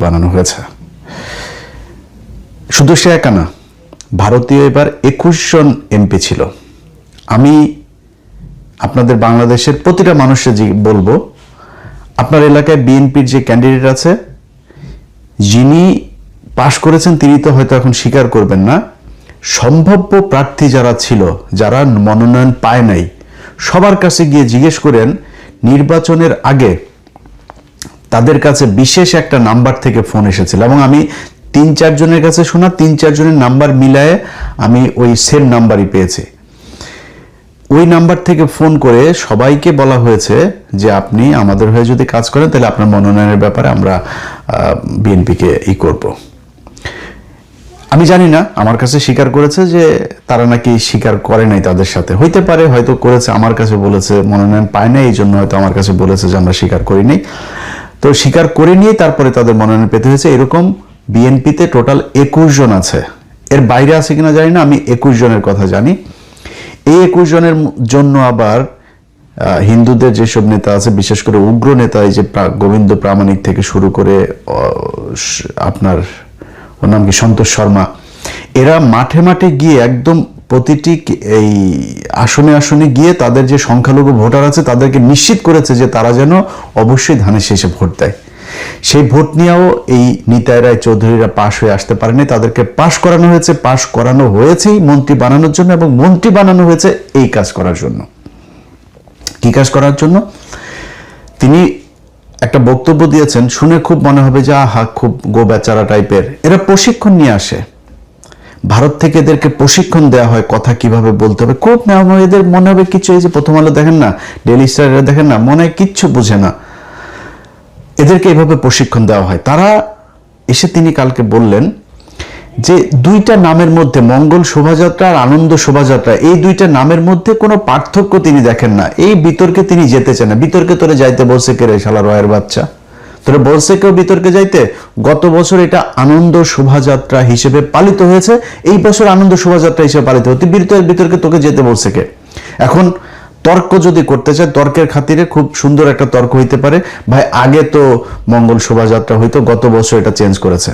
বানানো হয়েছে। শুধু সে একা না, ভারতীয় এবার 21 জন এমপি ছিল। আমি আপনাদের বাংলাদেশের প্রতিটা মানুষকে বলবো, আপনার এলাকায় বিএনপির যে ক্যান্ডিডেট আছে, যিনি পাশ করেছেন তিনি তো হয়তো এখন স্বীকার করবেন না, সম্ভাব্য প্রার্থী যারা ছিল, যারা মনোনয়ন পায় নাই, সবার কাছে গিয়ে জিজ্ঞেস করেন নির্বাচনের আগে তাদের কাছে বিশেষ একটা নাম্বার থেকে ফোন এসেছিল, এবং আমি 3-4 জনের কাছে শোনা 3-4 জনের নাম্বার মিলায়ে আমি ওই সেম নাম্বারই পেয়েছি। ওই নাম্বার থেকে ফোন করে সবাইকে বলা হয়েছে যে আপনি আমাদের হয়ে যদি কাজ করেন তাহলে আপনার মনোনয়নের ব্যাপারে আমরা বিএনপিকে করব। আমি জানি না, আমার কাছে স্বীকার করেছে যে তারা নাকি স্বীকার করে নাই তাদের সাথে, হইতে পারে হয়তো করেছে, আমার কাছে বলেছে মনোনয়ন পায় না, এই জন্য হয়তো আমার কাছে বলেছে যে আমরা স্বীকার করিনি। তো স্বীকার করে নিয়ে তারপরে তাদের মনোনয়ন পেতে হয়েছে। এরকম বিএনপিতে টোটাল 21 জন আছে, এর বাইরে আছে কিনা জানি না, আমি 21 জনের কথা জানি। এই 21 জনের জন্য আবার হিন্দুদের যেসব নেতা আছে, বিশেষ করে উগ্র নেতা, এই যে গোবিন্দ প্রামাণিক থেকে শুরু করে আপনার ওর নাম কি সন্তোষ শর্মা, এরা মাঠে মাঠে গিয়ে একদম প্রতিটি এই আসনে আসনে গিয়ে তাদের যে সংখ্যালঘু ভোটার আছে তাদেরকে নিশ্চিত করেছে যে তারা যেন অবশ্যই ধানের শীষে ভোট দেয়। সেই ভোট নিয়েও এই নিতাই রায় চৌধুরীরা পাশ হয়ে আসতে পারেনি, তাদেরকে পাশ করানো হয়েছে, পাশ করানো হয়েছেই মন্ত্রী বানানোর জন্য, এবং মন্ত্রী বানানো হয়েছে এই কাজ করার জন্য। কি কাজ করার জন্য? তিনি একটা বক্তব্য দিয়েছেন, শুনে খুব মনে হবে যে আহা, খুব গো বেচারা টাইপের। এরা প্রশিক্ষণ নিয়ে আসে ভারত থেকে, এদেরকে প্রশিক্ষণ দেওয়া হয় কথা কিভাবে বলতে হবে, খুব এদের মনে হবে কিছু, এই যে প্রথম আলো দেখেন না, ডেইলি স্টার দেখেন না, মনে হয় কিচ্ছু বুঝে না, এদেরকে এভাবে প্রশিক্ষণ দেওয়া হয়। তারা এসে তিনি কালকে বললেন যে দুইটা নামের মধ্যে, মঙ্গল শোভাযাত্রা আর আনন্দ শোভাযাত্রা, এই দুইটা নামের মধ্যে কোনো পার্থক্য তিনি দেখেন না। এই বিতর্কে তিনি যেতে চান না। বিতর্কে তোরে যাইতে বলছে কে রে শালা রয়ের বাচ্চা, তোরে বলছে কেউ বিতর্কে যাইতে? গত বছর এটা আনন্দ শোভাযাত্রা হিসেবে পালিত হয়েছে, এই বছর আনন্দ শোভাযাত্রা হিসেবে পালিত হতে, বিতর্কে তোকে যেতে বলছে কে? এখন তর্ক যদি করতে চায়, তর্কের খাতিরে খুব সুন্দর একটা তর্ক হইতে পারে, ভাই আগে তো মঙ্গল শোভাযাত্রা হইতো, গত বছর এটা চেঞ্জ করেছে।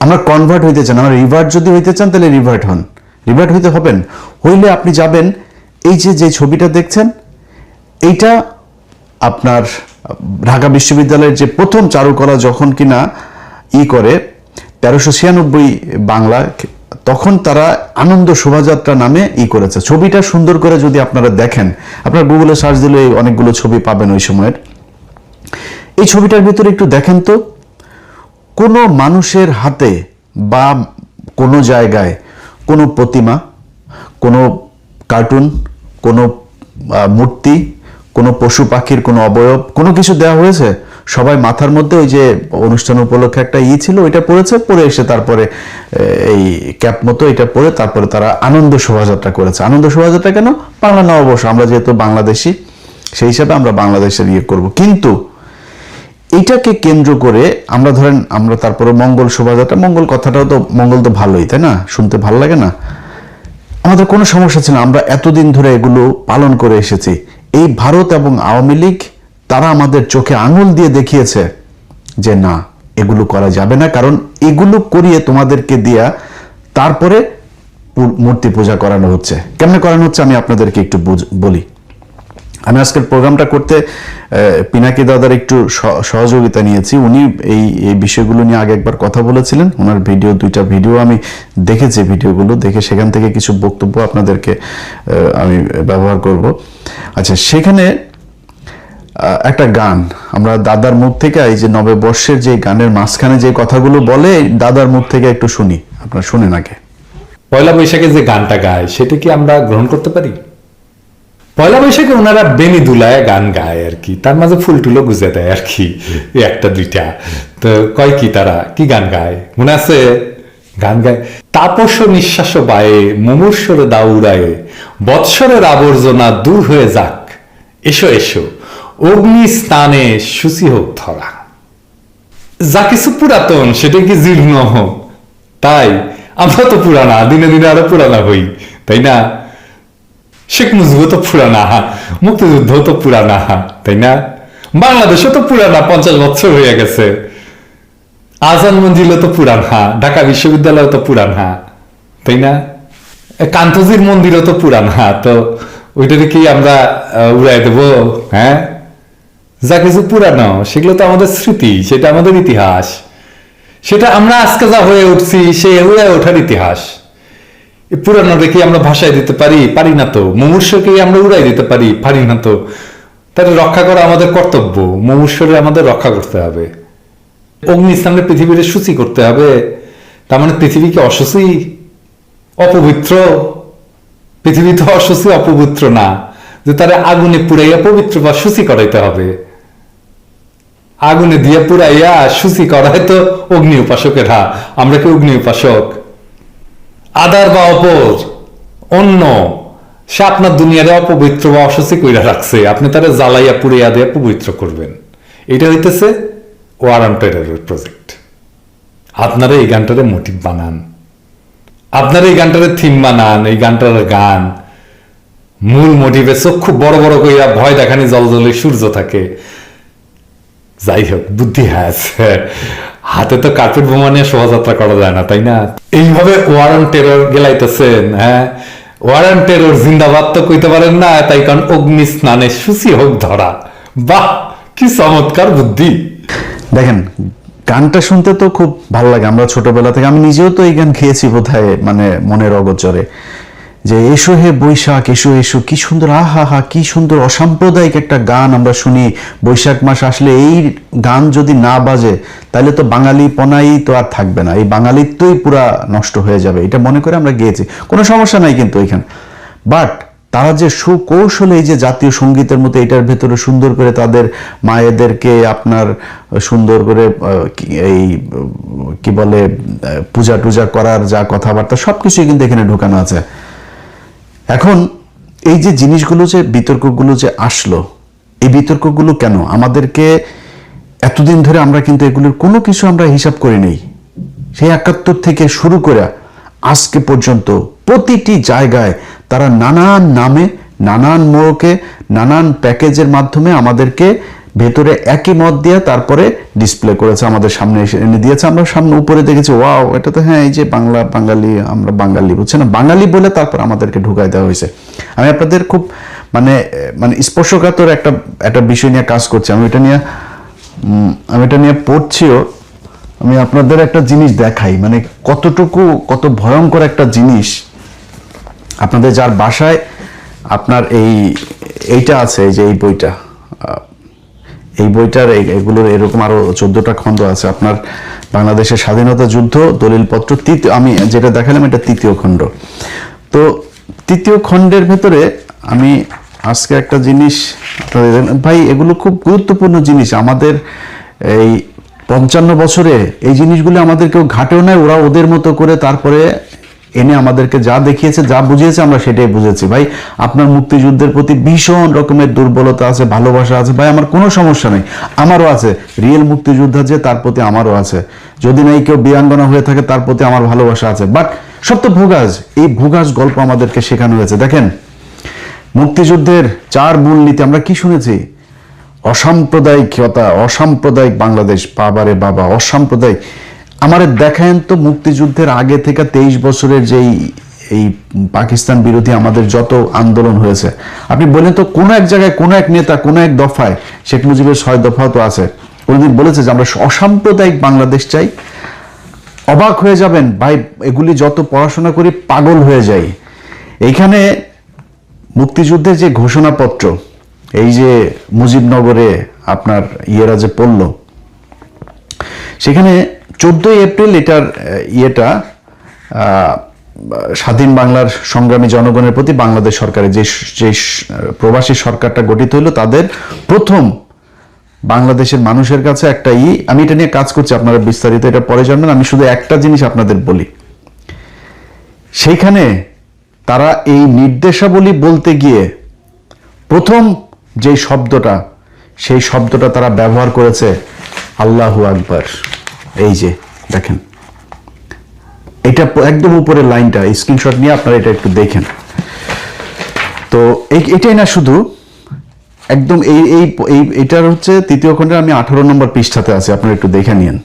আমরা কনভার্ট হইতে চান, আমরা রিভার্ট যদি হইতে চান তাহলে রিভার্ট হন, রিভার্ট হইতে হবেন। হইলে আপনি যাবেন, এই যে ছবিটা দেখছেন, এইটা আপনার ঢাকা বিশ্ববিদ্যালয়ের যে প্রথম চারুকলা যখন কিনা করে 1396 বাংলা, তখন তারা আনন্দ শোভাযাত্রা নামে করেছে। ছবিটা সুন্দর করে যদি আপনারা দেখেন, আপনারা গুগলে সার্চ দিলে অনেকগুলো ছবি পাবেন ওই সময়ের। এই ছবিটার ভিতরে একটু দেখেন তো, কোনো মানুষের হাতে বা কোনো জায়গায় কোনো প্রতিমা, কোনো কার্টুন, কোনো মূর্তি, কোনো পশু পাখির কোনো অবয়ব, কোনো কিছু দেওয়া হয়েছে? সবাই মাথার মধ্যে ওই যে অনুষ্ঠান উপলক্ষে একটা ছিল, ওইটা পড়েছে, পরে এসে তারপরে এই ক্যাপ মতো এটা পরে তারপরে তারা আনন্দ শোভাযাত্রা করেছে। আনন্দ শোভাযাত্রা কেন? বাংলা নববর্ষ, আমরা যেহেতু বাংলাদেশি, সেই হিসাবে আমরা বাংলাদেশের করব। কিন্তু এটাকে কেন্দ্র করে আমরা ধরেন, আমরা তারপরে মঙ্গল শোভাযাত্রা, মঙ্গল কথাটাও তো, মঙ্গল তো ভালোই, তাই না? শুনতে ভালো লাগে না? আমাদের কোনো সমস্যা ছিল না, আমরা এতদিন ধরে এগুলো পালন করে এসেছি। এই ভারত এবং আওয়ামী লীগ তারা আমাদের চোখে আঙুল দিয়ে দেখিয়েছে যে না, এগুলো করা যাবে না, কারণ এগুলো করিয়ে তোমাদেরকে দিয়া তারপরে মূর্তি পূজা করানো হচ্ছে। কেমনে করানো হচ্ছে আমি আপনাদেরকে একটু বলি। আমি আজকের প্রোগ্রামটা করতে পিনাকি দাদার একটু সহযোগিতা নিয়েছি। উনি এই বিষয়গুলো নিয়ে আগে একবার কথা বলেছিলেন, ওনার দুইটা ভিডিও আমি দেখেছি, ভিডিওগুলো দেখে সেখান থেকে কিছু বক্তব্য আপনাদেরকে আমি ব্যবহার করব। আচ্ছা, সেখানে একটা গান আমরা দাদার মুখ থেকে, এই যে নববর্ষের যে গানের মাঝখানে যে কথাগুলো বলে, দাদার মুখ থেকে একটু শুনি, আপনারা শুনেন আগে। পয়লা বৈশাখে যে গানটা গায় সেটা কি আমরা গ্রহণ করতে পারি? পয়লা বৈশাখে ওনারা বেনি দুলায় গান গায় আর কি, তার মাঝে ফুল টুলো গুজে দেয় আর কি, একটা দুইটা। তো কয় কি তারা কি গান গায় মনে আছে? গান গায় তাপস নিঃশ্বাস বায়ে মুমূর্ষরে দাউড়ায়ে বৎসরের আবর্জনা দূর হয়ে যাক, এসো এসো অগ্নি স্নানে শুচি হোক ধরা। যা কিছু পুরাতন সেটা কি জীর্ণ হোক, তাই আমরা তো পুরানা, দিনে দিনে আরো পুরানা হই, তাই না? শেখ মুজিবও তো পুরানা, মুক্তিযুদ্ধ তো পুরানা, তাই না? বাংলাদেশও তো পুরানা, 50 বছর হয়ে গেছে। আজান মঞ্জিলও তো পুরানা, ঢাকা বিশ্ববিদ্যালয় তো পুরানা, তাই না? কান্তজির মন্দিরও তো পুরানা, তো ওইটাকে কি আমরা উড়াই দেব? হ্যাঁ, যা কিছু পুরানো সেগুলো তো আমাদের স্মৃতি, সেটা আমাদের ইতিহাস, সেটা আমরা আজকে যা হয়ে উঠছি সে হয়ে ওঠার ইতিহাস। পুরানোটা কি আমরা ভাষায় দিতে পারি? পারি না তো। মুমূর্ষকে আমরা উড়াই দিতে পারি না তো। তাহলে রক্ষা করা আমাদের কর্তব্য, মুমূর্ষরে আমাদের রক্ষা করতে হবে। অগ্নিস্থানে পৃথিবীর সূচি করতে হবে, তার মানে পৃথিবী কি অসুচি, অপবিত্র? পৃথিবী তো অসুচি, অপবিত্র না যে তারা আগুনে পুড়াইয়া পবিত্র বা সূচি করাইতে হবে। আগুনে দিয়ে পুড়াইয়া সূচি করায় তো অগ্নি উপাসকেরা, আমরা কি অগ্নি উপাসক? আদার বা অপর অন্য, সে আপনার দুনিয়ারে অপবিত্র বা অসুচি কইরা রাখছে, আপনি তারা জ্বালাইয়া পুড়িয়া দিয়ে পবিত্র করবেন। এটা হইতেছে ওয়ার অন টেররের প্রজেক্ট। আপনারা এই গানটারে মোটিভ বানান, আপনারা এই গানটারে থিম বানান, এই গানটার গান মূল মোটিভে চক্ষু বড় বড় কইরা ভয় দেখানি জলজলে সূর্য থাকে। যাই হোক, বুদ্ধি আছে, হাতে তো কার্পেট বোমা নিয়ে শোভাযাত্রা করা যায় না, তাই না? এইভাবে ওয়ার অন টেরর গেলাইতেছেন। হ্যাঁ, ওয়ার অন টেরর জিন্দাবাদ তো কইতে পারেন না, তাই কারণ অগ্নি স্নানে সূচি হোক ধরা। বাহ, কি চমৎকার বুদ্ধি! দেখেন, গানটা শুনতে তো খুব ভালো লাগে। আমরা ছোটবেলা থেকে, আমি নিজেও তো এই গান খেয়েছি বোধহয়, মানে মনের অগোচরে, যে এসো হে বৈশাখ এসো এসো, কি সুন্দর, আহা হা, কি সুন্দর অসাম্প্রদায়িক একটা গান আমরা শুনি বৈশাখ মাস আসলে। এই গান যদি না বাজে তাহলে তো বাঙালি পনাই তো আর থাকবে না, এই বাঙালিত্বই পুরা নষ্ট হয়ে যাবে, এটা মনে করে আমরা গেয়েছি। কোনো সমস্যা নাই কিন্তু এখানে। বাট তারা যে সুকৌশলে এই যে জাতীয় সঙ্গীতের মতো এটার ভেতরে সুন্দর করে তাদের মায়েদেরকে আপনার সুন্দর করে এই কি বলে পূজা টুজা করার যা কথাবার্তা সবকিছুই কিন্তু এখানে ঢোকানো আছে। এখন এই যে জিনিসগুলো, যে বিতর্কগুলো যে আসলো, এই বিতর্কগুলো কেন আমাদেরকে এতদিন ধরে, আমরা কিন্তু এগুলোর কোনো কিছু আমরা হিসাব করে নেই। সেই 71 থেকে শুরু করে আজকে পর্যন্ত প্রতিটি জায়গায় তারা নানান নামে, নানান মোড়কে, নানান প্যাকেজের মাধ্যমে আমাদেরকে ভেতরে একই মত দিয়ে তারপরে ডিসপ্লে করেছে, আমাদের সামনে এনে দিয়েছে। আমরা সামনে উপরে দেখেছি, ওয়াও, এটা তো হ্যাঁ, এই যে বাংলা, বাঙালি, আমরা বাঙালি, বুঝছেন না, বাঙালি বলে তারপর আমাদেরকে ঢুকাই দেওয়া হয়েছে। আমি আপনাদের খুব মানে স্পর্শকাতর একটা বিষয় নিয়ে কাজ করছি। আমি এটা নিয়ে পড়ছিও। আমি আপনাদের একটা জিনিস দেখাই, মানে কত ভয়ঙ্কর একটা জিনিস। আপনাদের যার বাসায় আপনার এইটা আছে, এই যে এই বইটা, এই বইটার এগুলোর এরকম আরো 14টা খণ্ড আছে। আপনার বাংলাদেশের স্বাধীনতা যুদ্ধ দলিলপত্র, আমি যেটা দেখালাম এটা 3য় খণ্ড। তো 3য় খণ্ডের ভেতরে আমি আজকে একটা জিনিস ভাই, এগুলো খুব গুরুত্বপূর্ণ জিনিস। আমাদের এই 55 বছরে এই জিনিসগুলো আমাদের কেউ ঘাটেও নাই, ওরা ওদের মতো করে তারপরে এনে আমাদেরকে যা দেখিয়েছে, যা বুঝিয়েছে, আমরা সেটাই বুঝেছি। ভাই, আপনার মুক্তিযুদ্ধের প্রতি ভীষণ রকমের দুর্বলতা আছে, ভালোবাসা আছে, ভাই আমার কোনো সমস্যা নেই, আমারও আছে। রিয়েল মুক্তিযোদ্ধা যে, তার প্রতি আমারও আছে। যদি নাই কেউ বীরাঙ্গনা হয়ে থাকে, তার প্রতি আমার ভালোবাসা আছে। বাট সব তো ভোগাজ, এই ভোগাজ গল্প আমাদেরকে শেখানো হয়েছে। দেখেন, মুক্তিযুদ্ধের 4 মূলনীতি আমরা কি শুনেছি? অসাম্প্রদায়িকতা, অসাম্প্রদায়িক বাংলাদেশ। বাবারে বাবা, অসাম্প্রদায়িক। আমাদের দেখেন তো, মুক্তিযুদ্ধের আগে থেকে 23 বছরের যেই এই পাকিস্তান বিরোধী আমাদের যত আন্দোলন হয়েছে, আপনি বলেন তো কোন এক জায়গায়, কোন এক নেতা, কোন এক দফায়, শেখ মুজিবের 6 দফাও তো আছে, কোনদিন বলেছে যে আমরা অসাম্প্রদায়িক বাংলাদেশ চাই? অবাক হয়ে যাবেন ভাই, এগুলি যত পড়াশোনা করি পাগল হয়ে যাই। এইখানে মুক্তিযুদ্ধের যে ঘোষণাপত্র, এই যে মুজিবনগরে আপনার ইয়েরা যে পড়ল, সেখানে 14 এপ্রিল এটার স্বাধীন বাংলার সংগ্রামী জনগণের প্রতি বাংলাদেশ সরকারের যে প্রবাসী সরকারটা গঠিত হলো, তাদের প্রথম বাংলাদেশের মানুষের কাছে একটা আমি এটা নিয়ে কাজ করছি, আপনারা বিস্তারিত এটা পরে জানবেন। আমি শুধু একটা জিনিস আপনাদের বলি, সেইখানে তারা এই নির্দেশাবলী বলতে গিয়ে প্রথম যে শব্দটা, সেই শব্দটা তারা ব্যবহার করেছে আল্লাহু আকবার। এই যে দেখেন, এটা একদম উপরের লাইনটা, স্ক্রিনশট নিয়ে আপনারা এটা একটু দেখেন। তো এটাই না, শুধু একদম এটার হচ্ছে 3য় খণ্ডে, আমি 18 নম্বর পৃষ্ঠাতে আছে, আপনারা একটু দেখে নিন।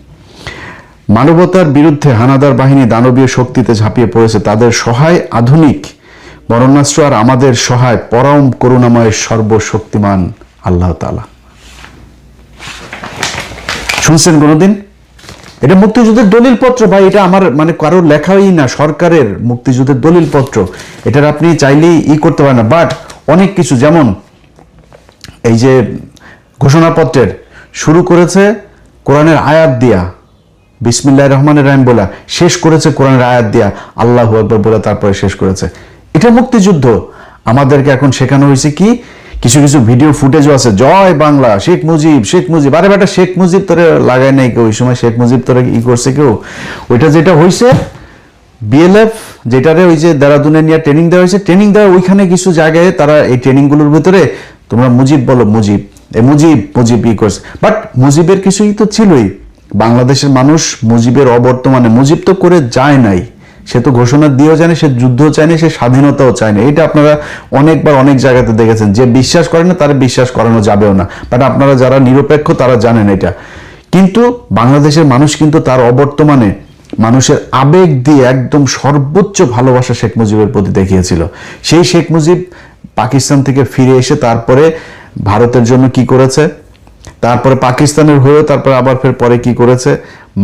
মানবতার বিরুদ্ধে হানাদার বাহিনী দানবীয় শক্তিতে ঝাঁপিয়ে পড়েছে, তাদের সহায় আধুনিক মরণাস্ত্র আর আমাদের সহায় পরম করুণাময় সর্বশক্তিমান আল্লাহ তাআলা। শুনছেন কোনোদিন? এটা মুক্তিযুদ্ধের দলিলপত্র ভাই, এটা আমার মানে কারোর লেখাই না, সরকারের মুক্তিযুদ্ধের দলিলপত্র। এটার আপনি চাইলেই করতে পারেন না। বাট অনেক কিছু, যেমন এই যে ঘোষণাপত্রের শুরু করেছে কোরআনের আয়াত দিয়া, বিসমিল্লাহির রহমানির রহিম বলা, শেষ করেছে কোরআনের আয়াত দিয়া আল্লাহু আকবার বলে, তারপরে শেষ করেছে। এটা মুক্তিযুদ্ধ। আমাদেরকে এখন শেখানো হয়েছে কি, কিছু কিছু ভিডিও ফুটেজও আছে, জয় বাংলা, শেখ মুজিব, শেখ মুজিব। আরে বেটা, শেখ মুজিব তোরে লাগায় নাই কেউ ওই সময়, শেখ মুজিব তোরে করছে কেউ? ওইটা যেটা হয়েছে বিএলএফ, যেটারে ওই যে দেরাদুনে নিয়ে ট্রেনিং দেওয়া হয়েছে, ট্রেনিং দেওয়া ওইখানে কিছু জায়গায় তারা এই ট্রেনিংগুলোর ভিতরে তোমরা মুজিব বলো, মুজিব মুজিব মুজিব করছে। বাট মুজিবের কিছুই তো ছিলই। বাংলাদেশের মানুষ মুজিবের অবর্তমানে, মুজিব তো করে যায় নাই, সে তো ঘোষণা দিয়েও জানে, সে যুদ্ধও চায়নি, সে স্বাধীনতাও চায় না। এটা আপনারা অনেকবার অনেক জায়গাতে দেখেছেন। যে বিশ্বাস করে না তারা বিশ্বাস করানো যাবেও না, বাট আপনারা যারা নিরপেক্ষ তারা জানেন এটা। কিন্তু বাংলাদেশের মানুষ কিন্তু তার অবর্তমানে মানুষের আবেগ দিয়ে একদম সর্বোচ্চ ভালোবাসা শেখ মুজিবের প্রতি দেখিয়েছিল। সেই শেখ মুজিব পাকিস্তান থেকে ফিরে এসে তারপরে ভারতের জন্য কি করেছে, তারপরে পাকিস্তানের হয়েও তারপরে আবার ফের পরে কি করেছে,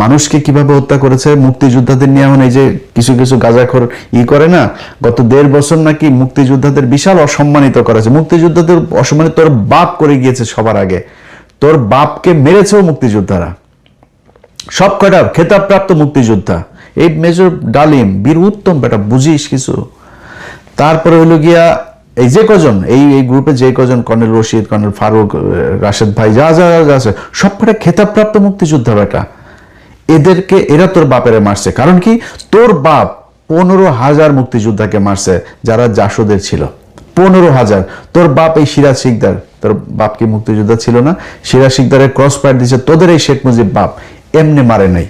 মানুষকে কিভাবে হত্যা করেছে, মুক্তিযোদ্ধাদের নিয়ে এমন এই যে কিছু কিছু গাঁজাখোর করে না, গত 1.5 বছর নাকি মুক্তিযোদ্ধাদের বিশাল অসম্মানিত করেছে। মুক্তিযোদ্ধাদের অসম্মানিত তোর বাপ করে গিয়েছে সবার আগে, তোর বাপকে মেরেছেও মুক্তিযোদ্ধারা, সব কয়টা খেতাবপ্রাপ্ত মুক্তিযোদ্ধা। এই মেজর ডালিম, বীর উত্তম, বেটা বুঝিস কিছু। তারপরে হইলো গিয়া এই যে কজন এই গ্রুপে যে কজন, কর্নেল রশিদ, কর্নেল ফারুক, রাশেদ ভাই, যা যা যা আছে সব কটা খেতাবপ্রাপ্ত মুক্তিযোদ্ধা বেটা। এদেরকে এরা তোর বাপেরে মারছে। কারণ কি, তোর বাপ 15,000 মুক্তিযোদ্ধাকে মারছে যারা জাসদের ছিল, 15,000। তোর বাপ এই সিরাজ শিকদার, তোর বাপ কি মুক্তিযোদ্ধা ছিল না? সিরাজ শিকদারের ক্রস ফায়ার দিচ্ছে তোদের এই শেখ মুজিব বাপ। এমনি মারে নাই,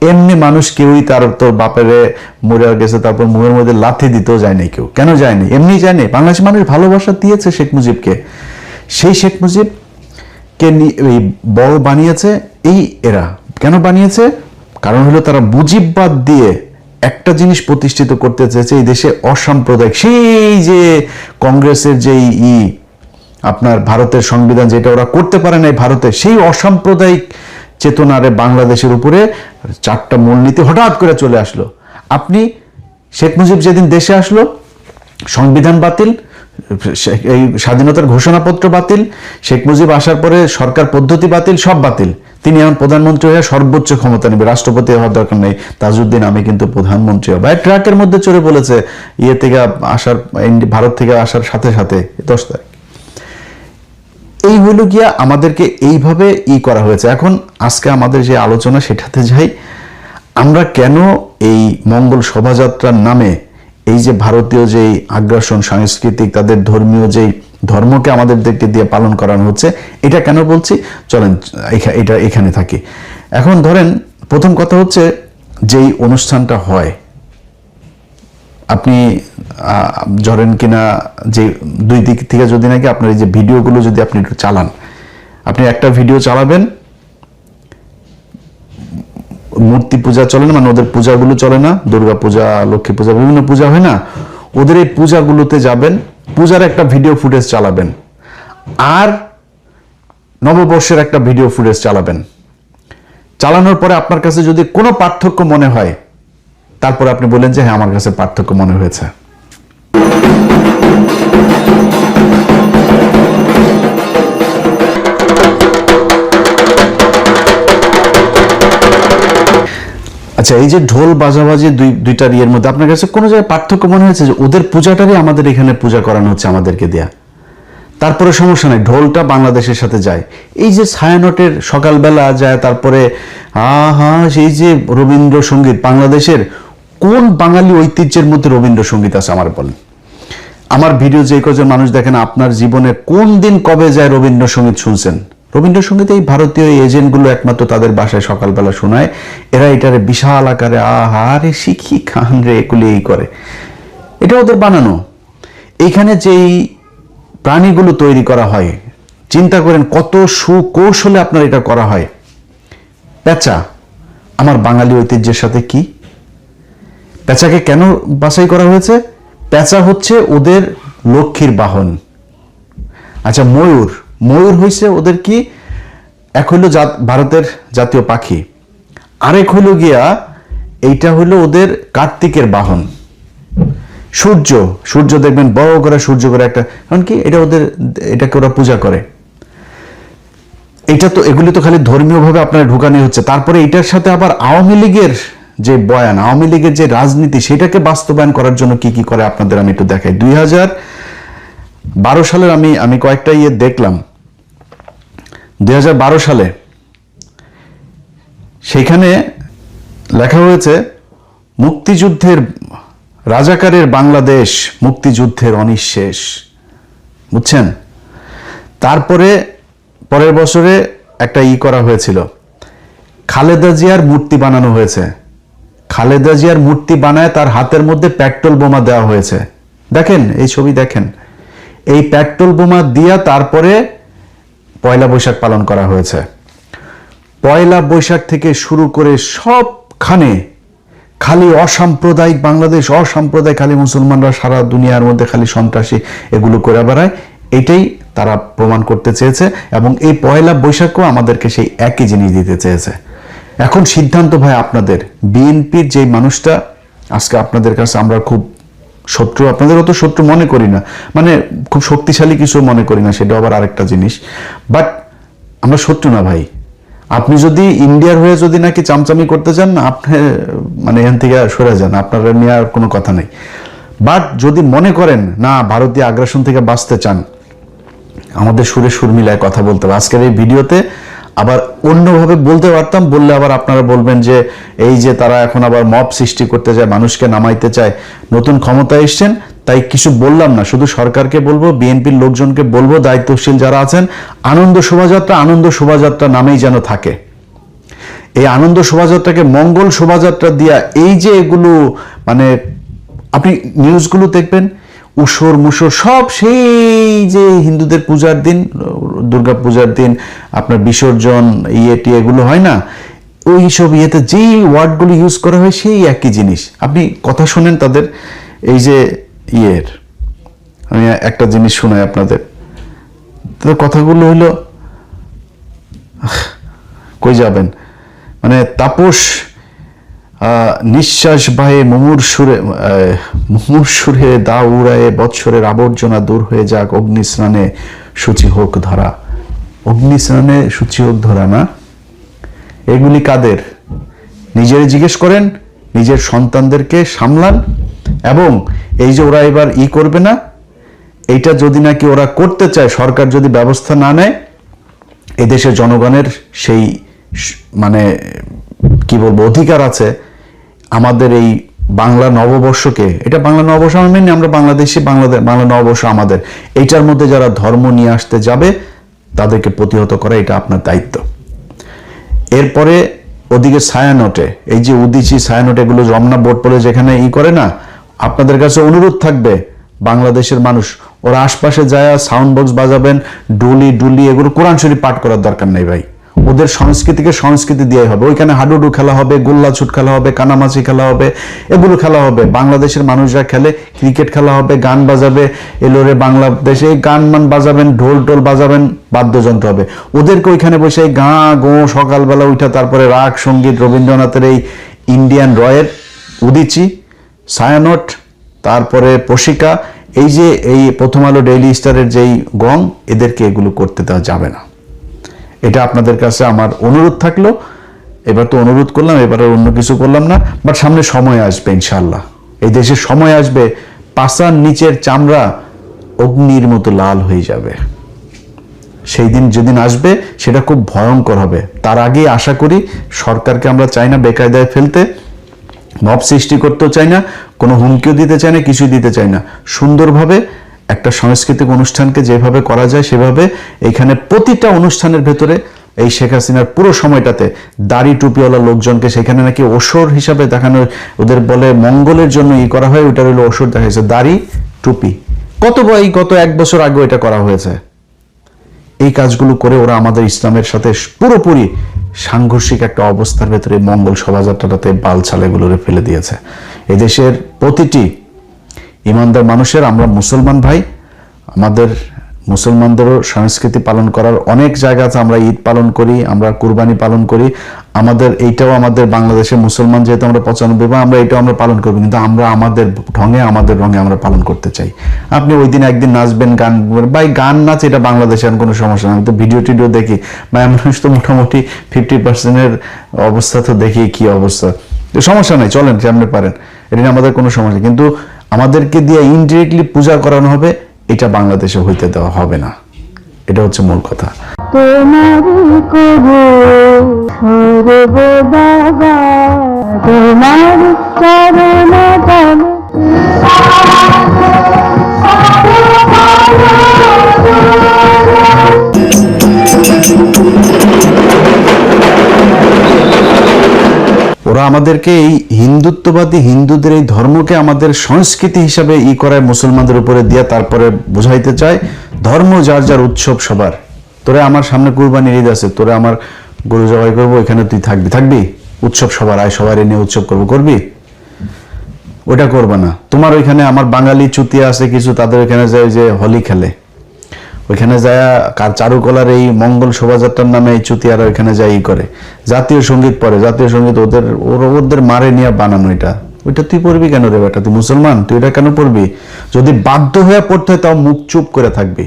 এমনি মানুষ কেউই তোর বাপেরে মরে গেছে তারপর মুখের মধ্যে লাথি দিতেও যায় নাই কেউ। কেন যায়নি? এমনি যায়নি। বাংলাদেশের মানুষ ভালোবাসা দিয়েছে শেখ মুজিবকে। সেই শেখ মুজিবকে বড় বানিয়েছে এই এরা। কেন বানিয়েছে? কারণ হলো তারা মুজিববাদ দিয়ে একটা জিনিস প্রতিষ্ঠিত করতে চেয়েছে এই দেশে, অসাম্প্রদায়িক। সেই যে কংগ্রেসের যে আপনার ভারতের সংবিধান যেটা ওরা করতে পারে নাই ভারতে, সেই অসাম্প্রদায়িক চেতনারে বাংলাদেশের উপরে 4টা মূলনীতি হঠাৎ করে চলে আসলো। আপনি শেখ মুজিব যেদিন দেশে আসলো, সংবিধান বাতিল, এই স্বাধীনতার ঘোষণাপত্র বাতিল, শেখ মুজিব আসার পরে সরকার পদ্ধতি বাতিল, সব বাতিল। তিনি এখন প্রধানমন্ত্রী হয়ে সর্বোচ্চ ক্ষমতা নেবে, রাষ্ট্রপতি হওয়ার দরকার নেই। তাজউদ্দিন আমি কিন্তু প্রধানমন্ত্রী হব। ট্রাকের মধ্যে চড়ে বলেছে থেকে আসার, ভারত থেকে আসার সাথে সাথে 10 তারিখ। এই হইল গিয়া আমাদেরকে এইভাবে করা হয়েছে। এখন আজকে আমাদের যে আলোচনা সেটাতে যাই, আমরা কেন এই মঙ্গল শোভাযাত্রার নামে এই যে ভারতীয় যে আগ্রাসন, সাংস্কৃতিক তাদের ধর্মীয় যেই ধর্মকে আমাদেরকে দিয়ে পালন করানো হচ্ছে, এটা কেন বলছি চলেন এটা এখানে থাকি। এখন ধরেন প্রথম কথা হচ্ছে যেই অনুষ্ঠানটা হয়, আপনি ধরেন কিনা যে দুই দিক থেকে যদি নাকি আপনার এই যে ভিডিওগুলো যদি আপনি একটু চালান, আপনি একটা ভিডিও চালাবেন, মূর্তি পূজা চলে না, মানে ওদের পূজাগুলো চলে না, দুর্গা পূজা, লক্ষ্মী পূজা, বিভিন্ন পূজা হয় না, ওদের এই পূজাগুলোতে যাবেন, পূজার একটা ভিডিও ফুটেজ চালাবেন, আর নববর্ষের একটা ভিডিও ফুটেজ চালাবেন। চালানোর পরে আপনার কাছে যদি কোনো পার্থক্য মনে হয়, তারপরে আপনি বলেন যে হ্যাঁ আমার কাছে পার্থক্য মনে হয়েছে। আচ্ছা, এই যে ঢোল বাজাবাজি দুইটার ইয়ের মধ্যে আপনার কাছে কোনো জায়গায় পার্থক্য মনে হয়েছে যে ওদের পূজাটারই আমাদের এখানে পূজা করানো হচ্ছে আমাদেরকে দেয়া? তারপরে সমস্যা নাই, ঢোলটা বাংলাদেশের সাথে যায়। এই যে ছায়ানটের সকালবেলা যায়, তারপরে সেই যে রবীন্দ্রসঙ্গীত, বাংলাদেশের কোন বাঙালি ঐতিহ্যের মধ্যে রবীন্দ্রসঙ্গীত আছে আমার বলেন? আমার ভিডিও যে কজন মানুষ দেখেন, আপনার জীবনে কোন দিন কবে যায় রবীন্দ্রসঙ্গীত শুনছেন? রবীন্দ্রসঙ্গীত এই ভারতীয় এজেন্টগুলো একমাত্র তাদের বাসায় সকালবেলা শোনায়। এরা এটারে বিশাল আকারে আহারে শিখি খান রে এগুলি এই করে, এটা ওদের বানানো। এইখানে যেই প্রাণীগুলো তৈরি করা হয়, চিন্তা করেন কত সুকৌশলে আপনার এটা করা হয়। পেঁচা, আমার বাঙালি ঐতিহ্যের সাথে কি? পেঁচাকে কেন বাছাই করা হয়েছে? পেঁচা হচ্ছে ওদের লক্ষ্মীর বাহন। আচ্ছা, ময়ূর, ময়ূর হয়েছে ওদের কি? এক হইল ভারতের জাতীয় পাখি, আরেক হইল গিয়া এইটা হইল ওদের কার্তিকের বাহন। সূর্য, সূর্য দেখবেন বড় করে সূর্য করে একটা, কারণ কি এটা ওদের, এটাকে ওরা পূজা করে। এটা তো, এগুলি তো খালি ধর্মীয় ভাবে আপনারা ঢুকানি হচ্ছে। তারপরে এটার সাথে আবার আওয়ামী লীগের যে বয়ান, আওয়ামী লীগের যে রাজনীতি, সেটাকে বাস্তবায়ন করার জন্য কি কি করে আপনাদের আমি একটু দেখাই। 2012 সালের আমি কয়েকটা দেখলাম। 2012 সালে সেখানে লেখা হয়েছে, মুক্তিযুদ্ধের রাজাকারের বাংলাদেশ, মুক্তিযুদ্ধের অনিঃশেষ। বুঝছেন? তারপরে পরের বছরে একটা করা হয়েছিল, খালেদা জিয়ার মূর্তি বানানো হয়েছে। খালেদা জিয়ার মূর্তি বানায় তার হাতের মধ্যে পেট্রোল বোমা দেওয়া হয়েছে। দেখেন এই ছবি, দেখেন এই পেট্রোল বোমা দিয়া তারপরে পয়লা বৈশাখ পালন করা হয়েছে। পয়লা বৈশাখ থেকে শুরু করে সবখানে খালি অসাম্প্রদায়িক বাংলাদেশ, অসাম্প্রদায়িক, খালি মুসলমানরা সারা দুনিয়ার মধ্যে খালি সন্ত্রাসী এগুলো করে বেড়ায়। এটাই তারা প্রমাণ করতে চেয়েছে, এবং এই পয়লা বৈশাখও আমাদেরকে সেই একই জিনিস দিতে চেয়েছে। এখন সিদ্ধান্ত ভাই আপনাদের। বিএনপির যে মানুষটা আজকে আপনাদের কাছে আমরা খুব শত্রু, আপনাদের অত শত্রু মনে করি না, মানে খুব শক্তিশালী কিছু মনে করি না, সেটা আবার আরেকটা জিনিস। বাট আমরা শত্রু না ভাই। আপনি যদি ইন্ডিয়ার হয়ে যদি নাকি চামচামি করতে চান, আপনি মানে এখান থেকে সরে যান, আপনার নিয়ে আর কোনো কথা নেই। বাট যদি মনে করেন না ভারতীয় আগ্রাসন থেকে বাঁচতে চান, আমাদের সুরে সুর মিলায় কথা বলতে হবে। আজকের এই ভিডিওতে আবার অন্যভাবে বলতে পারতাম, বললে আবার আপনারা বলবেন যে এই যে তারা এখন আবার মব সৃষ্টি করতে চায়, মানুষকে নামাইতে চায়, নতুন ক্ষমতায় এসছেন তাই কিছু বললাম না। শুধু সরকারকে বলবো, বিএনপির লোকজনকে বলবো, দায়িত্বশীল যারা আছেন, আনন্দ শোভাযাত্রা আনন্দ শোভাযাত্রা নামেই যেন থাকে। এই আনন্দ শোভাযাত্রাকে মঙ্গল শোভাযাত্রা দিয়া, এই যে এগুলো মানে আপনি নিউজগুলো দেখবেন, উসর মুসর সব সেই যে হিন্দুদের পূজার দিন, দুর্গা পূজার দিন আপনার বিসর্জন এগুলো হয় না, ওই সব ইয়েতে যেই ওয়ার্ডগুলো ইউজ করা হয় সেই একই জিনিস। আপনি কথা শোনেন তাদের, এই যে আমি একটা জিনিস শোনাই আপনাদের। তাদের কথাগুলো হইলো, কই যাবেন, মানে তাপস নিঃশ্বাস বাহে মুমূর্ষুরে দা উড়ায়ে, বৎসরের আবর্জনা দূর হয়ে যাক, অগ্নিস্নানে সূচি হোক ধরা। অগ্নিস্নানে সূচি হোক ধরা না, এগুলি কাদের? নিজের জিজ্ঞেস করেন, নিজের সন্তানদেরকে সামলান। এবং এই যে ওরা এবার করবে না, এইটা যদি নাকি ওরা করতে চায়, সরকার যদি ব্যবস্থা না নেয়, এদেশের জনগণের সেই মানে কি বলবো অধিকার আছে আমাদের এই বাংলা নববর্ষকে, এটা বাংলা নববর্ষ আমি মেনে, আমরা বাংলাদেশি, বাংলা নববর্ষ আমাদের, এইটার মধ্যে যারা ধর্ম নিয়ে আসতে যাবে তাদেরকে প্রতিহত করা, এটা আপনার দায়িত্ব। এরপরে ওদিকে ছায়ানটে, এই যে উদিচি ছায়ানট, এগুলো রমনা বোর্ড পড়ে যেখানে করে না, আপনাদের কাছে অনুরোধ থাকবে, বাংলাদেশের মানুষ ওরা আশপাশে যায় সাউন্ড বক্স বাজাবেন, ডুলি এগুলো কোরআন শরীফ পাঠ করার দরকার নেই ভাই। ওদের সংস্কৃতিকে সংস্কৃতি দিয়েই হবে। ওইখানে হাডুডু খেলা হবে, গোল্লা ছুট খেলা হবে, কানামাছি খেলা হবে, এগুলো খেলা হবে। বাংলাদেশের মানুষরা খেলে, ক্রিকেট খেলা হবে, গান বাজাবে, এলোরে বাংলাদেশে এই গান বাজাবেন, ঢোল টোল বাজাবেন, বাদ্যযন্ত্র হবে। ওদেরকে ওইখানে বসে গাঁ গো সকালবেলা উঠা, তারপরে রাগ সঙ্গীত, রবীন্দ্রনাথের এই ইন্ডিয়ান রয়ের উদিচি, ছায়ানট, তারপরে পশিকা, এই যে এই প্রথম আলো ডেইলি স্টারের যেই গং, এদেরকে এগুলো করতে দেওয়া যাবে না। এটা আপনাদের কাছে আমার অনুরোধ থাকলো। এবার তো অনুরোধ করলাম, এবার অন্য কিছু করলাম না। বাট সামনে সময় আসবে ইনশাল্লাহ, এই দেশে সময় আসবে, পাছার নিচের চামড়া অগ্নির মতো লাল হয়ে যাবে। সেই দিন যেদিন আসবে সেটা খুব ভয়ঙ্কর হবে। তার আগেই আশা করি, সরকারকে আমরা চাই না বেকায়দায় ফেলতে, মব সৃষ্টি করতেও চাই না, কোনো হুমকিও দিতে চাই না, কিছুই দিতে চাই না। সুন্দরভাবে একটা সাংস্কৃতিক অনুষ্ঠানকে যেভাবে করা যায় সেভাবে এখানে প্রতিটা অনুষ্ঠানের ভেতরে এই শেখ হাসিনার পুরো সময়টাতে দাড়ি টুপিওয়ালা লোকজনকে সেখানে নাকি ওসর হিসাবে দেখানো, ওদের বলে মঙ্গলের জন্য করা হয়, ওইটা হলো ওসর দেখাইছে, দাড়ি টুপি। গত 1 বছর আগে এটা করা হয়েছে। এই কাজগুলো করে ওরা আমাদের ইসলামের সাথে পুরোপুরি সাংঘর্ষিক একটা অবস্থার ভেতরে মঙ্গল শোভাযাত্রাটাতে বাল ছালেগুলোরে ফেলে দিয়েছে। এদেশের প্রতিটি ইমানদার মানুষের, আমরা মুসলমান ভাই, আমাদের মুসলমানদেরও সংস্কৃতি পালন করার অনেক জায়গা আছে। আমরা ঈদ পালন করি, আমরা কুরবানি পালন করি, আমাদের এইটাও আমাদের বাংলাদেশের মুসলমান যেহেতু আমরা 95 বা আমরা এটাও আমরা পালন করবো, কিন্তু আমরা আমাদের ঢঙে আমাদের রঙে আমরা পালন করতে চাই। আপনি ওই দিন একদিন নাচবেন, গান, ভাই গান নাচ এটা বাংলাদেশের কোনো সমস্যা না। আমি তো ভিডিও টিডিও দেখি, ভাই মানুষ তো মোটামুটি 50% অবস্থা তো দেখি কি অবস্থা, সমস্যা নাই, চলেন সামনে পারেন, এটা নিয়ে আমাদের কোনো সমস্যা। কিন্তু আমাদেরকে দিয়ে ইনডিরেক্টলি পূজা করানো হবে, এটা বাংলাদেশে হইতে দেওয়া হবে না। এটা হচ্ছে মূল কথা। তোমারি কবু সর্বদা তোমার চরণ তলে ওরা আমাদেরকে এই হিন্দুত্ববাদী হিন্দুদের এই ধর্মকে আমাদের সংস্কৃতি হিসাবে করায় মুসলমানদের উপরে দিয়ে তারপরে বোঝাইতে চায় ধর্ম যার যার উৎসব সবার। তোরা আমার সামনে কুরবানির ঈদ আছে, তোরা আমার গরু জবাই করবো, এখানে তুই থাকবি উৎসব সবার, আয় সবার নিয়ে উৎসব করবি, ওটা করবে না। তোমার ওইখানে আমার বাঙালি চুতিয়া আছে কিছু, তাদের ওইখানে যায় যে হোলি খেলে, ওইখানে যায় চারুকলার এই মঙ্গল শোভাযাত্রার নামে এই চুতিয়ারা ওইখানে যায় করে জাতীয় সঙ্গীত পড়ে, জাতীয় সঙ্গীত ওদের মারে নিয়ে বানানো। ওইটা তুই পড়বি কেন রে বেটা, তুই মুসলমান, তুই এটা কেন পড়বি? যদি বাধ্য হয়ে পড়তে হয় তাও মুখ চুপ করে থাকবি।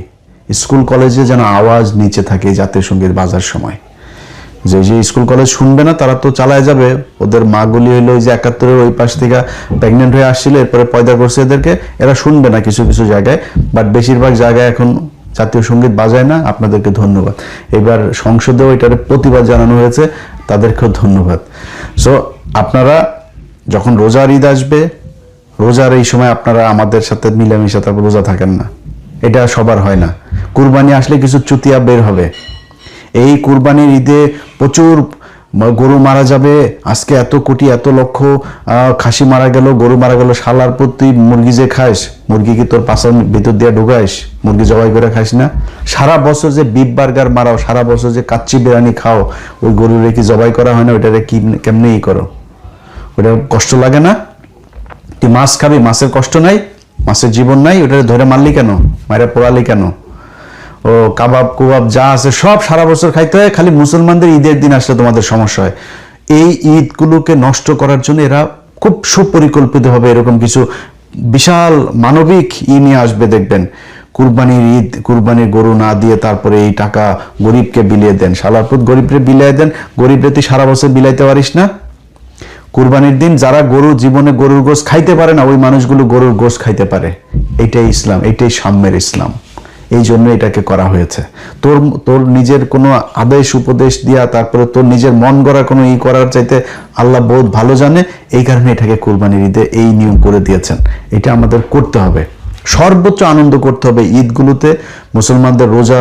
স্কুল কলেজে যেন আওয়াজ নিচে থাকে জাতীয় সঙ্গীত বাজার সময়। যে স্কুল কলেজ শুনবে না তারা তো চালায় যাবে, ওদের মাগুলি হইলো ওই যে 71-এর ওই পাশ থেকে প্রেগনেন্ট হয়ে আসছিল, এরপরে পয়দা করছে এদেরকে, এরা শুনবে না কিছু কিছু জায়গায়, বাট বেশিরভাগ জায়গায় এখন জাতীয় সঙ্গীত বাজায় না। আপনাদেরকে ধন্যবাদ। এবার সংসদেও এটার প্রতিবাদ জানানো হয়েছে, তাদেরকেও ধন্যবাদ। সো আপনারা যখন রোজার ঈদ আসবে, রোজার এই সময় আপনারা আমাদের সাথে মিলামিশা তারপর রোজা থাকেন না, এটা সবার হয় না। কুরবানি আসলে কিছু চুতিয়া বের হবে। এই কুরবানির ঈদে প্রচুর গরু মারা যাবে, আজকে এত কোটি এত লক্ষ খাসি মারা গেল, গরু মারা গেল, শালার প্রতি মুরগি যে খাস, মুরগি কি তোর পাশার ভিতর দিয়ে ঢুকাইস? মুরগি জবাই করে খাস না? সারা বছর যে বিফ বার্গার মারাও, সারা বছর যে কাচ্চি বিরিয়ানি খাও, ওই গরুরে কি জবাই করা হয় না? ওইটারে কি কেমনে করো? ওটা কষ্ট লাগে না? তুই মাছ খাবি, মাছের কষ্ট নাই, মাছের জীবন নাই, ওটারে ধরে মারলি কেন, মায়েরা পোড়ালি কেন? ও কাবাব কুবাব যা আছে সব সারা বছর খাইতে হয়, খালি মুসলমানদের ঈদের দিন আসলে তোমাদের সমস্যা হয়। এই ঈদগুলোকে নষ্ট করার জন্য এরা খুব সুপরিকল্পিতভাবে এরকম কিছু বিশাল মানবিক নিয়ে আসবে। দেখবেন কুরবানির ঈদ, কুরবানির গরু না দিয়ে তারপরে এই টাকা গরিবকে বিলিয়ে দেন, শালারপুত গরিবরে বিলিয়ে দেন। গরিবরে তুই সারা বছর বিলাইতে পারিস না? কুরবানির দিন যারা গরু জীবনে গরুর গোশত খাইতে পারে না, ওই মানুষগুলো গরুর গোশত খাইতে পারে। এইটাই ইসলাম, এইটাই সাম্যের ইসলাম। এই জন্য এটাকে করা হয়েছে। তোর নিজের কোনো আদেশ উপদেশ দিয়া তারপরে তোর নিজের মন গড়া কোনো করার চাইতে আল্লাহ বহুত ভালো জানে, এই কারণে এটাকে কুরবানির ঈদে এই নিয়ম করে দিয়েছেন। এটা আমাদের করতে হবে, সর্বোচ্চ আনন্দ করতে হবে ঈদগুলোতে। মুসলমানদের রোজা